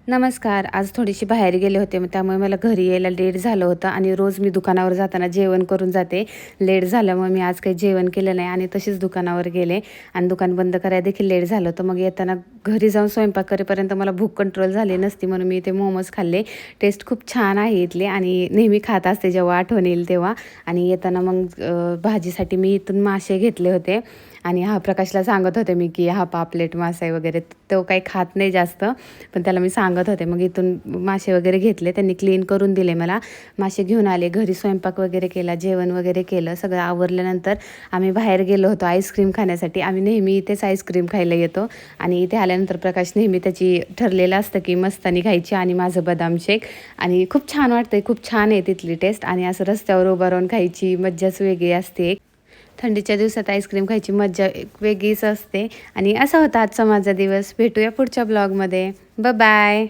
नमस्कार. आज थोडीशी बाहेर गेले होते, मग त्यामुळे मला घरी यायला लेट झालं होतं आणि रोज मी दुकानावर जाताना जेवण करून जाते. लेट झाल्यामुळे मी आज काही जेवण केलं नाही आणि तशीच दुकानावर गेले आणि दुकान बंद करायला देखील लेट झालं होतं. मग येताना घरी जाऊन स्वयंपाक करेपर्यंत मला भूक कंट्रोल झाली नसती, म्हणून मी ते मोमोज खाल्ले. टेस्ट खूप छान आहे इथले आणि नेहमी खात असते जेव्हा आठवण येईल तेव्हा. आणि येताना मग भाजीसाठी मी इथून मासे घेतले होते आणि हा प्रकाशला सांगत होते मी की हा पापलेट मासा आहे वगैरे. तो काही खात नाही जास्त, पण त्याला मी सांगत होते. मग इथून मासे वगैरे घेतले, त्यांनी क्लीन करून दिले मला. मासे घेऊन आले घरी, स्वयंपाक वगैरे केला, जेवण वगैरे केलं. सगळं आवरल्यानंतर आम्ही बाहेर गेलो होतो आईस्क्रीम खाण्यासाठी. आम्ही नेहमी इथेच आईस्क्रीम खायला येतो आणि इथे आल्यानंतर प्रकाश नेहमी त्याची ठरलेलं असतं की मस्तानी खायची आणि माझं बदाम शेक. आणि खूप छान वाटतंय, खूप छान आहे तिथली टेस्ट. आणि असं रस्त्यावर उभं राहून खायची मज्जाच वेगळी असते. थंडीच्या दिवसात आईस्क्रीम खायची मज्जा एक वेगळीच असते. आणि असा होता आजचा माझा दिवस. भेटूया पुढच्या ब्लॉगमध्ये. बाय.